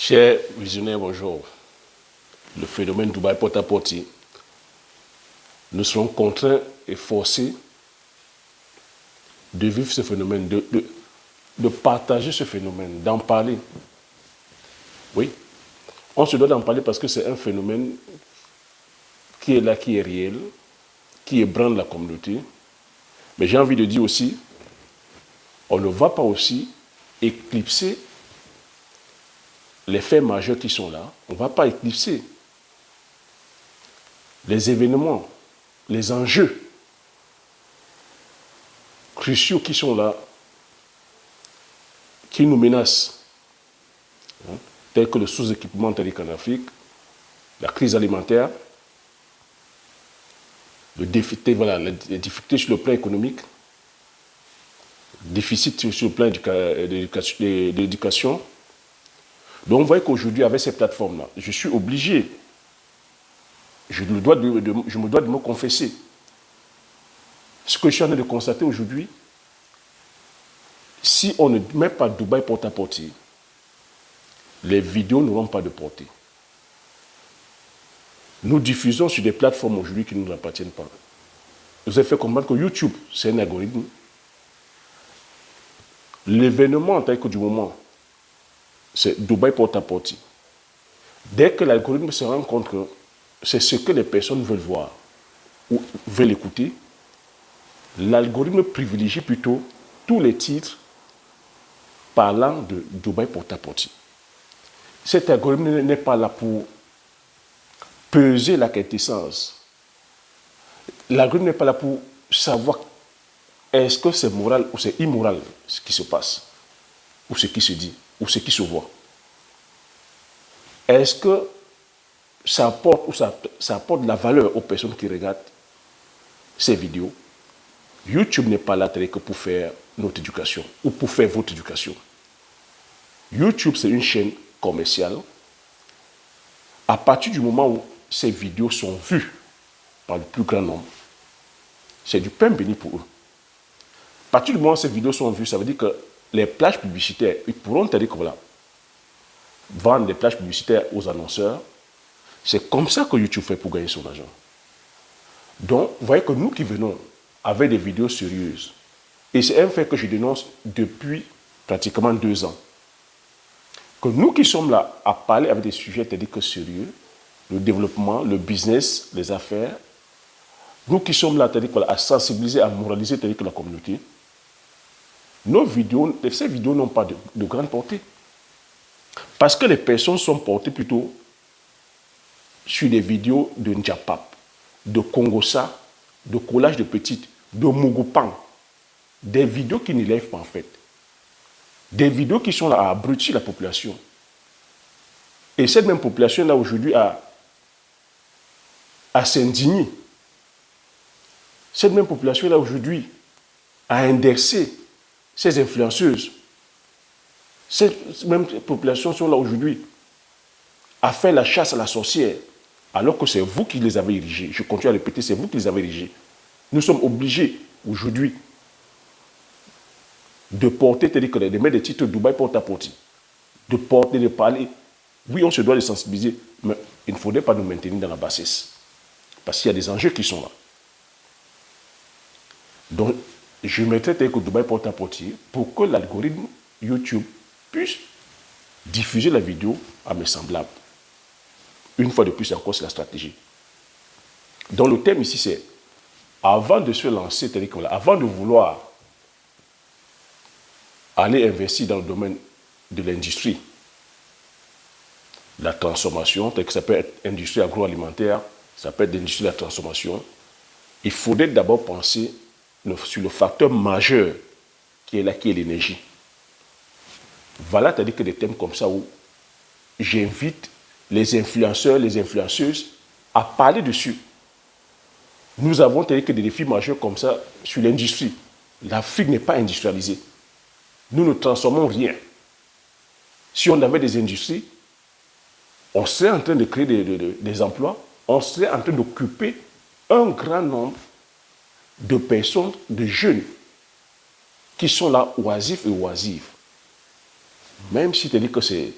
Chers visionnaires, bonjour. Le phénomène Dubaï porte-à-porte, nous serons contraints et forcés de vivre ce phénomène, de partager ce phénomène, d'en parler. Oui, on se doit d'en parler parce que c'est un phénomène qui est là, qui est réel, qui ébranle la communauté. Mais j'ai envie de dire aussi, on ne va pas aussi éclipser les faits majeurs qui sont là. On ne va pas éclipser les événements, les enjeux cruciaux qui sont là, qui nous menacent, tels que le sous-équipement en Afrique, la crise alimentaire, les difficultés sur le plan économique, le déficit sur le plan de l'éducation. Donc, vous voyez qu'aujourd'hui, avec ces plateformes-là, je suis obligé, je me dois de me confesser. Ce que je suis en train de constater aujourd'hui, si on ne met pas Dubaï porte-à-porte, les vidéos n'auront pas de portée. Nous diffusons sur des plateformes aujourd'hui qui ne nous appartiennent pas. Je vous ai fait comprendre que YouTube, c'est un algorithme. L'événement en tant que du moment, c'est Dubaï porte-à-porte. Dès que l'algorithme se rend compte que c'est ce que les personnes veulent voir ou veulent écouter, l'algorithme privilégie plutôt tous les titres parlant de Dubaï porte-à-porte. Cet algorithme n'est pas là pour peser la quintessence. L'algorithme n'est pas là pour savoir est-ce que c'est moral ou c'est immoral ce qui se passe, ou ce qui se dit, ou ce qui se voit. Est-ce que ça apporte ou ça apporte de la valeur aux personnes qui regardent ces vidéos? YouTube n'est pas là que pour faire notre éducation ou pour faire votre éducation. YouTube, c'est une chaîne commerciale. À partir du moment où ces vidéos sont vues par le plus grand nombre, c'est du pain béni pour eux. À partir du moment où ces vidéos sont vues, ça veut dire que les plages publicitaires, ils pourront dire que voilà, vendre des plages publicitaires aux annonceurs. C'est comme ça que YouTube fait pour gagner son argent. Donc, vous voyez que nous qui venons avec des vidéos sérieuses, et c'est un fait que je dénonce depuis pratiquement 2 ans, que nous qui sommes là à parler avec des sujets tels que sérieux, le développement, le business, les affaires, nous qui sommes là à sensibiliser, à moraliser que la communauté, nos vidéos, ces vidéos n'ont pas de grande portée. Parce que les personnes sont portées plutôt sur des vidéos de Ndjapap, de Congossa, de collage de petites, de Mugupan. Des vidéos qui n'élèvent pas en fait. Des vidéos qui sont là à abrutir la population. Et cette même population-là aujourd'hui à s'indigner. Cette même population-là aujourd'hui a indexé ces influenceuses. Cette même population sont là aujourd'hui à faire la chasse à la sorcière, alors que c'est vous qui les avez érigées. Je continue à répéter, c'est vous qui les avez érigées. Nous sommes obligés aujourd'hui de porter, de mettre des titres Dubaï porte-à-porte, de porter, de parler. Oui, on se doit les sensibiliser, mais il ne faudrait pas nous maintenir dans la bassesse. Parce qu'il y a des enjeux qui sont là. Donc, je mettrai tel que Dubaï porte-à-porte pour que l'algorithme YouTube puisse diffuser la vidéo à mes semblables. Une fois de plus, encore, c'est la stratégie. Donc, le thème ici, c'est avant de se lancer, avant de vouloir aller investir dans le domaine de l'industrie, la transformation, tel que ça peut être industrie agroalimentaire, ça peut être l'industrie de la transformation, il faudrait d'abord penser sur le facteur majeur qui est là, qui est l'énergie. Voilà, c'est-à-dire que des thèmes comme ça où j'invite les influenceurs, les influenceuses à parler dessus. Nous avons que des défis majeurs comme ça sur l'industrie. L'Afrique n'est pas industrialisée. Nous ne transformons rien. Si on avait des industries, on serait en train de créer des emplois, on serait en train d'occuper un grand nombre de personnes, de jeunes, qui sont là oisifs et oisives. Même si tu dis que c'est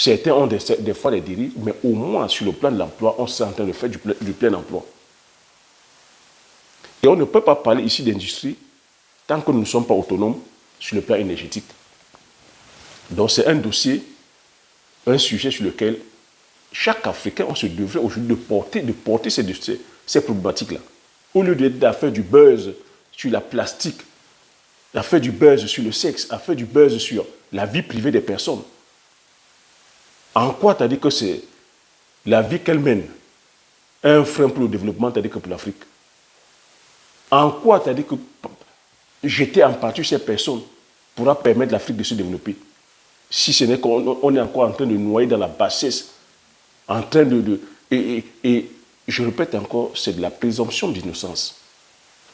Certains ont des fois des dérives, mais au moins sur le plan de l'emploi, on s'est en train de faire du plein emploi. Et on ne peut pas parler ici d'industrie tant que nous ne sommes pas autonomes sur le plan énergétique. Donc c'est un dossier, un sujet sur lequel chaque Africain, on se devrait aujourd'hui de porter ces problématiques-là. Au lieu de faire du buzz sur la plastique, à faire du buzz sur le sexe, à faire du buzz sur la vie privée des personnes. En quoi tu as dit que c'est la vie qu'elle mène un frein pour le développement, tu as dit que pour l'Afrique? En quoi tu as dit que jeter en pâture ces personnes pourra permettre l'Afrique de se développer? Si ce n'est qu'on est encore en train de noyer dans la bassesse, en train et je répète encore, c'est de la présomption d'innocence.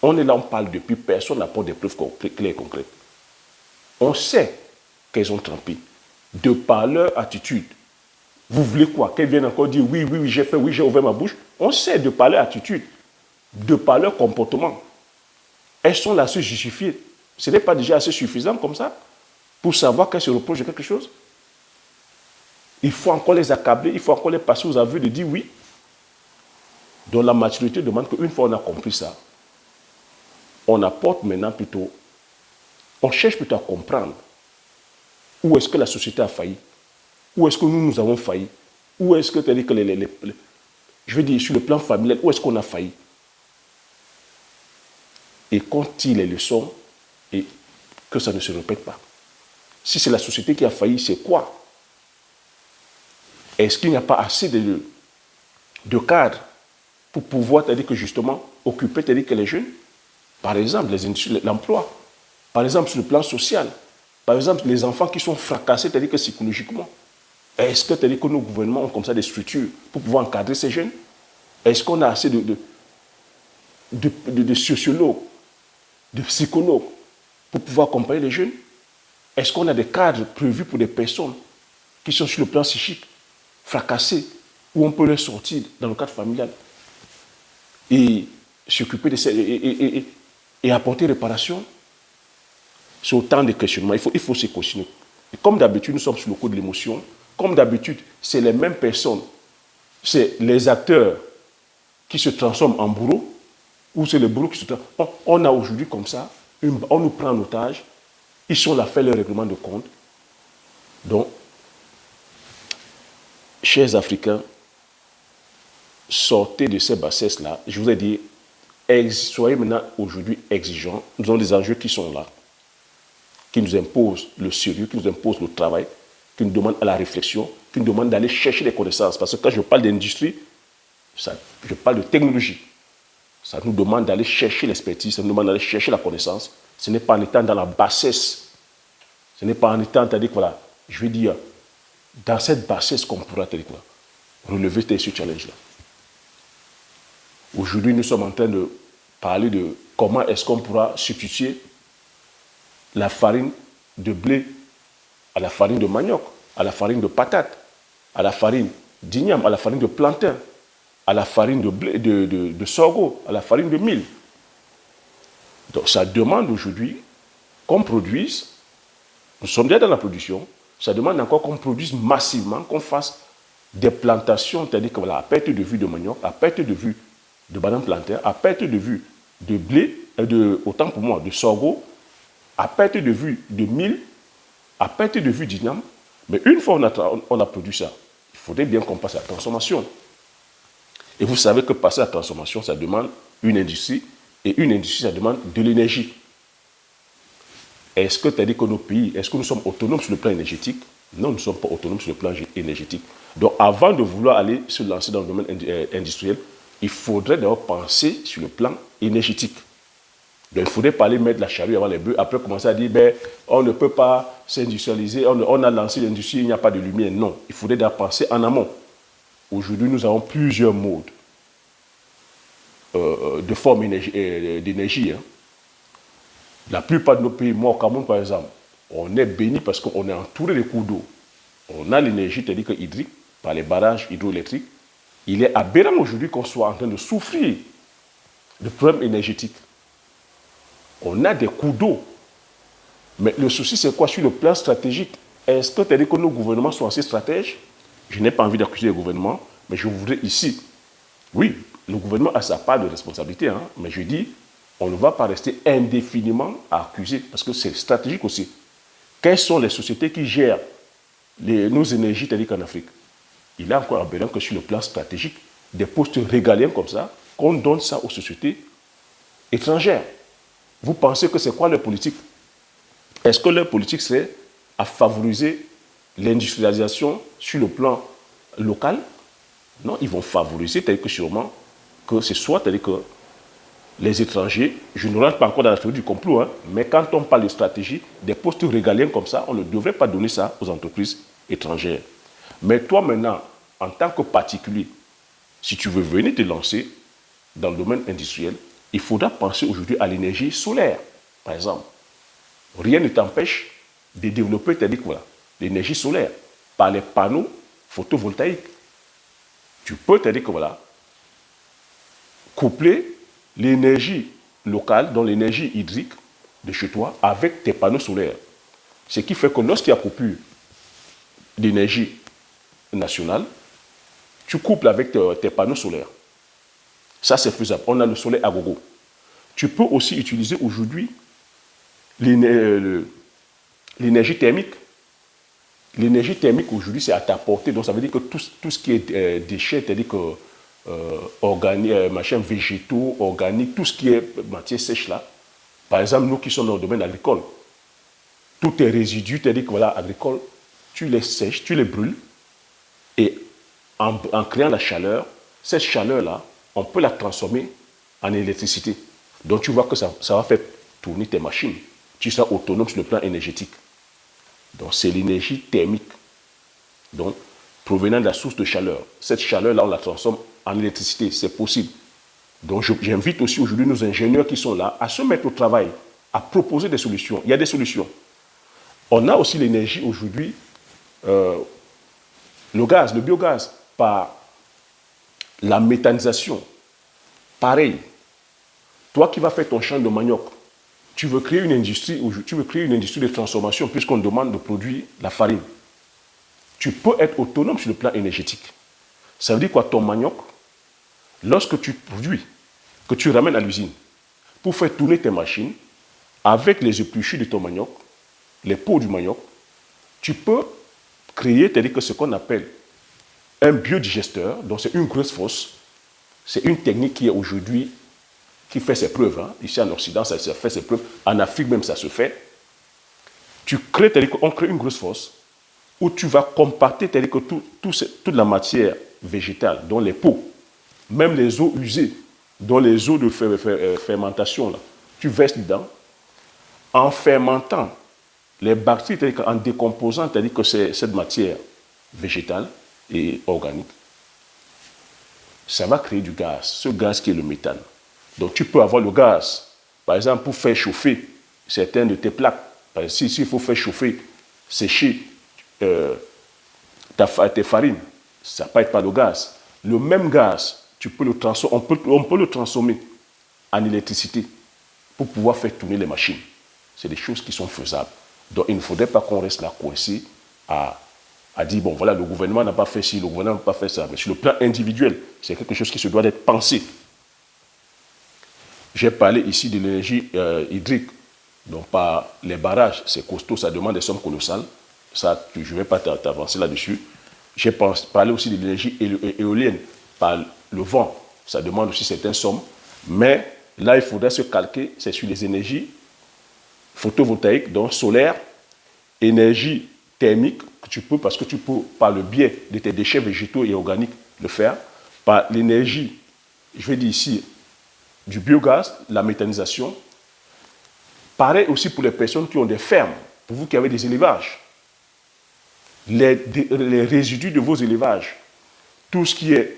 On est là, on parle depuis, personne n'apporte des preuves claires et concrètes. On sait qu'elles ont trempé. De par leur attitude, vous voulez quoi? Qu'elles viennent encore dire oui, oui, oui, j'ai fait, oui, j'ai ouvert ma bouche. On sait de par leur attitude, de par leur comportement. Elles sont là à se justifier. Ce n'est pas déjà assez suffisant comme ça pour savoir qu'elles se reprochent de quelque chose? Il faut encore les accabler, il faut encore les passer aux aveux de dire oui. Donc la maturité demande qu'une fois on a compris ça, on apporte maintenant plutôt, on cherche plutôt à comprendre où est-ce que la société a failli, où est-ce que nous avons failli, où est-ce que, c'est-à-dire que je veux dire, sur le plan familial, où est-ce qu'on a failli. Et qu'on tire les leçons et que ça ne se répète pas. Si c'est la société qui a failli, c'est quoi? Est-ce qu'il n'y a pas assez de cadres pour pouvoir, c'est-à-dire que justement, occuper, c'est-à-dire que les jeunes, par exemple, les industries, l'emploi, par exemple, sur le plan social, par exemple, les enfants qui sont fracassés, c'est-à-dire que psychologiquement, est-ce que, c'est-à-dire que nos gouvernements ont comme ça des structures pour pouvoir encadrer ces jeunes? Est-ce qu'on a assez de sociologues, de psychologues pour pouvoir accompagner les jeunes? Est-ce qu'on a des cadres prévus pour des personnes qui sont sur le plan psychique, fracassées, où on peut les sortir dans le cadre familial et s'occuper de ces et apporter réparation? C'est autant de questionnements. Il faut se questionner. Et comme d'habitude, nous sommes sur le coup de l'émotion. Comme d'habitude, c'est les mêmes personnes, c'est les acteurs qui se transforment en bourreaux, ou c'est les bourreaux qui se transforment. On a aujourd'hui comme ça, on nous prend en otage, ils sont là à faire le règlement de compte. Donc, chers Africains, sortez de ces bassesses-là. Je vous ai dit, soyez maintenant aujourd'hui exigeants. Nous avons des enjeux qui sont là, qui nous imposent le sérieux, qui nous imposent le travail, qui nous demandent à la réflexion, qui nous demandent d'aller chercher les connaissances. Parce que quand je parle d'industrie, je parle de technologie. Ça nous demande d'aller chercher l'expertise, ça nous demande d'aller chercher la connaissance. Ce n'est pas en étant dans la bassesse, ce n'est pas en étant, c'est-à-dire, voilà, je vais dire, dans cette bassesse qu'on pourra, relever ce challenge-là. Aujourd'hui, nous sommes en train de parler de comment est-ce qu'on pourra substituer la farine de blé à la farine de manioc, à la farine de patate, à la farine d'igname, à la farine de plantain, à la farine de blé, de sorgho, à la farine de mil. Donc ça demande aujourd'hui qu'on produise, nous sommes déjà dans la production, ça demande encore qu'on produise massivement, qu'on fasse des plantations, c'est-à-dire que voilà, à perte de vue de manioc, à perte de vue de banane plantain, à perte de vue de blé, autant pour moi, de sorgho, à perte de vue de mil, à perte de vue d'igname. Mais une fois on a produit ça, il faudrait bien qu'on passe à la transformation. Et vous savez que passer à la transformation, ça demande une industrie, et une industrie, ça demande de l'énergie. Est-ce que tu as dit que nos pays, est-ce que nous sommes autonomes sur le plan énergétique? Non, nous ne sommes pas autonomes sur le plan énergétique. Donc, avant de vouloir aller se lancer dans le domaine industriel, il faudrait d'abord penser sur le plan énergétique. Donc, il ne faudrait pas aller mettre la charrue avant les bœufs, après commencer à dire, ben, on ne peut pas s'industrialiser, on a lancé l'industrie, il n'y a pas de lumière. Non, il faudrait d'abord penser en amont. Aujourd'hui, nous avons plusieurs modes de forme d'énergie. Hein. La plupart de nos pays, moi au Cameroun par exemple, on est béni parce qu'on est entouré de cours d'eau. On a l'énergie hydrique par les barrages hydroélectriques. Il est aberrant aujourd'hui qu'on soit en train de souffrir de problèmes énergétiques. On a des cours d'eau. Mais le souci, c'est quoi sur le plan stratégique? Est-ce que tu as dit que nos gouvernements sont assez stratèges? Je n'ai pas envie d'accuser le gouvernement, mais je voudrais ici, oui, le gouvernement a sa part de responsabilité, hein, mais je dis, on ne va pas rester indéfiniment à accuser, parce que c'est stratégique aussi. Quelles sont les sociétés qui gèrent nos énergies telles qu'en Afrique? Il a encore besoin que sur le plan stratégique, des postes régaliens comme ça, qu'on donne ça aux sociétés étrangères. Vous pensez que c'est quoi leur politique? Est-ce que leur politique serait à favoriser l'industrialisation sur le plan local? Non, ils vont favoriser, tel que sûrement, que ce soit, tel que les étrangers, je ne rentre pas encore dans la théorie du complot, hein, mais quand on parle de stratégie, des postes régaliens comme ça, on ne devrait pas donner ça aux entreprises étrangères. Mais toi maintenant, en tant que particulier, si tu veux venir te lancer dans le domaine industriel, il faudra penser aujourd'hui à l'énergie solaire, par exemple. Rien ne t'empêche de développer, c'est-à-dire voilà, l'énergie solaire par les panneaux photovoltaïques. Tu peux, c'est-à-dire que voilà, coupler l'énergie locale, donc l'énergie hydrique de chez toi, avec tes panneaux solaires. Ce qui fait que lorsqu'il y a coupure d'énergie nationale, tu couples avec tes panneaux solaires. Ça, c'est faisable. On a le soleil à gogo. Tu peux aussi utiliser aujourd'hui l'énergie thermique. L'énergie thermique aujourd'hui, c'est à ta portée. Donc, ça veut dire que tout ce qui est déchets, c'est-à-dire que machins végétaux, organiques, tout ce qui est matière sèche là. Par exemple, nous qui sommes dans le domaine agricole, tous tes résidus, c'est-à-dire que voilà, agricoles, tu les sèches, tu les brûles, et en créant la chaleur, cette chaleur-là, on peut la transformer en électricité. Donc tu vois que ça va faire tourner tes machines. Tu seras autonome sur le plan énergétique. Donc c'est l'énergie thermique. Donc, provenant de la source de chaleur. Cette chaleur-là, on la transforme en électricité. C'est possible. Donc j'invite aussi aujourd'hui nos ingénieurs qui sont là à se mettre au travail, à proposer des solutions. Il y a des solutions. On a aussi l'énergie aujourd'hui, le gaz, le biogaz, par la méthanisation. Pareil, toi qui vas faire ton champ de manioc, tu veux créer une industrie de transformation puisqu'on demande de produire la farine. Tu peux être autonome sur le plan énergétique. Ça veut dire quoi? Ton manioc, lorsque tu produis, que tu ramènes à l'usine, pour faire tourner tes machines, avec les épluchures de ton manioc, les peaux du manioc, tu peux créer, c'est-à-dire que ce qu'on appelle un biodigesteur, donc c'est une grosse fosse. C'est une technique qui est aujourd'hui, qui fait ses preuves. Hein. Ici en Occident, ça fait ses preuves. En Afrique même, ça se fait. Tu crées, c'est-à-dire qu'on crée une grosse fosse où tu vas compacter, c'est-à-dire que toute la matière végétale, dont les peaux, même les eaux usées, dont les eaux de fermentation, là, tu verses dedans, en fermentant les bactéries, c'est-à-dire en décomposant, c'est-à-dire que c'est cette matière végétale et organique, ça va créer du gaz, ce gaz qui est le méthane. Donc tu peux avoir le gaz, par exemple, pour faire chauffer certaines de tes plaques. S'il faut faire chauffer, sécher tes farines, ça ne peut être pas le gaz. Le même gaz, on peut le transformer en électricité pour pouvoir faire tourner les machines. C'est des choses qui sont faisables. Donc il ne faudrait pas qu'on reste là coincé à dire, bon voilà, le gouvernement n'a pas fait ci, le gouvernement n'a pas fait ça. Mais sur le plan individuel, c'est quelque chose qui se doit d'être pensé. J'ai parlé ici de l'énergie hydrique. Donc par les barrages, c'est costaud, ça demande des sommes colossales. Ça, je ne vais pas t'avancer là-dessus. J'ai parlé aussi de l'énergie éolienne par le vent. Ça demande aussi certaines sommes. Mais là, il faudrait se calquer, c'est sur les énergies photovoltaïques, donc solaire, énergie thermique, que tu peux, parce que tu peux, par le biais de tes déchets végétaux et organiques, le faire. Par l'énergie, je vais dire ici, du biogaz, la méthanisation. Pareil aussi pour les personnes qui ont des fermes, pour vous qui avez des élevages. Les résidus de vos élevages, tout ce qui est,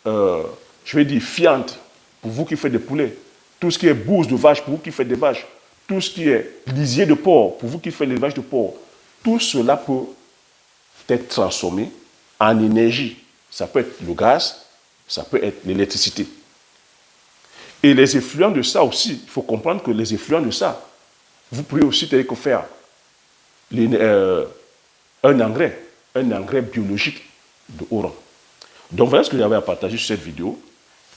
je vais dire, fiente, pour vous qui faites des poulets, tout ce qui est bouse de vache, pour vous qui faites des vaches, tout ce qui est lisier de porc, pour vous qui faites l'élevage de porc, tout cela peut être transformé en énergie. Ça peut être le gaz, ça peut être l'électricité. Et les effluents de ça aussi, il faut comprendre que les effluents de ça, vous pouvez aussi faire un engrais biologique de haut rang. Donc voilà ce que j'avais à partager sur cette vidéo.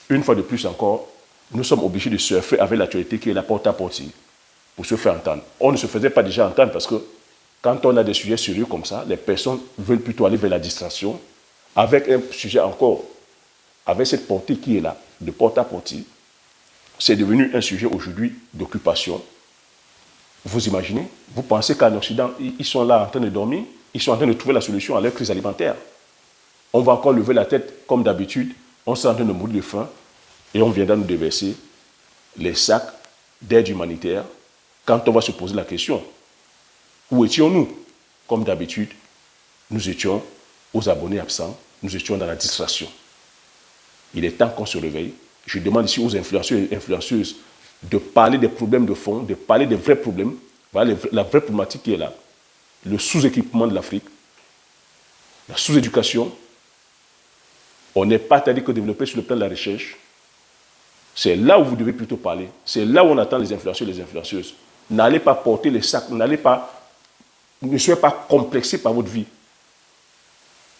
Une fois de plus encore, nous sommes obligés de surfer avec l'actualité qui est la porte-à-porte pour se faire entendre. On ne se faisait pas déjà entendre parce que quand on a des sujets sérieux comme ça, les personnes veulent plutôt aller vers la distraction. Avec un sujet encore, avec cette portée qui est là, de porte-à-porte, c'est devenu un sujet aujourd'hui d'occupation. Vous imaginez? Vous pensez qu'en Occident, ils sont là en train de dormir? Ils sont en train de trouver la solution à leur crise alimentaire. On va encore lever la tête comme d'habitude. On s'est en train de mourir de faim et on viendra nous déverser les sacs d'aide humanitaire quand on va se poser la question. Où étions-nous? Comme d'habitude, nous étions aux abonnés absents, nous étions dans la distraction. Il est temps qu'on se réveille. Je demande ici aux influenceurs et influenceuses de parler des problèmes de fond, de parler des vrais problèmes. Voilà la vraie problématique qui est là. Le sous-équipement de l'Afrique, la sous-éducation. On n'est pas tellement que développé sur le plan de la recherche. C'est là où vous devez plutôt parler. C'est là où on attend les influenceurs et les influenceuses. N'allez pas porter les sacs, ne soyez pas complexés par votre vie.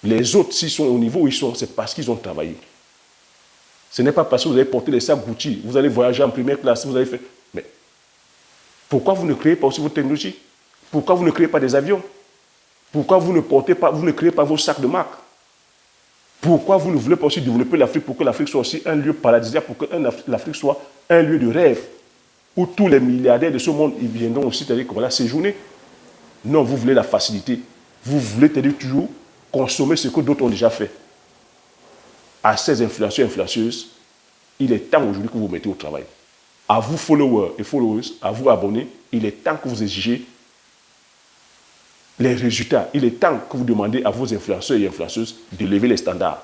Les autres, s'ils sont au niveau où ils sont, c'est parce qu'ils ont travaillé. Ce n'est pas parce que vous avez porté les sacs Gucci, vous allez voyager en première classe, vous avez fait... Mais pourquoi vous ne créez pas aussi votre technologie? Pourquoi vous ne créez pas des avions? Pourquoi vous ne créez pas vos sacs de marque? Pourquoi vous ne voulez pas aussi développer l'Afrique pour que l'Afrique soit aussi un lieu paradisiaque, pour que l'Afrique soit un lieu de rêve, où tous les milliardaires de ce monde ils viendront aussi, c'est-à-dire comme là, séjourner? Non, vous voulez la facilité. Vous voulez, c'est-à-dire toujours consommer ce que d'autres ont déjà fait. À ces influenceurs et influenceuses, il est temps aujourd'hui que vous vous mettez au travail. À vous, followers et followers, à vous, abonnés, il est temps que vous exigez les résultats. Il est temps que vous demandez à vos influenceurs et influenceuses de lever les standards.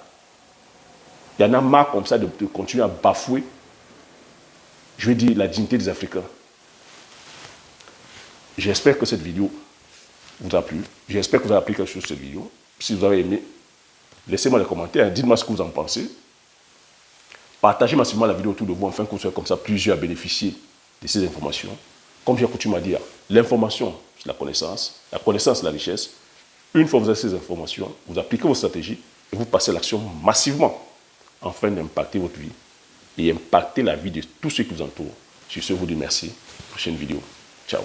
Il y en a marre comme ça de continuer à bafouer, je vais dire, la dignité des Africains. J'espère que cette vidéo vous a plu. J'espère que vous avez appris quelque chose sur cette vidéo. Si vous avez aimé, laissez-moi les commentaires, dites-moi ce que vous en pensez. Partagez massivement la vidéo autour de vous, afin que vous soyez comme ça plusieurs à bénéficier de ces informations. Comme j'ai coutume à dire, l'information, c'est la connaissance, c'est la richesse. Une fois que vous avez ces informations, vous appliquez vos stratégies et vous passez à l'action massivement, afin d'impacter votre vie et impacter la vie de tous ceux qui vous entourent. Sur ce, je vous dis merci. Prochaine vidéo. Ciao.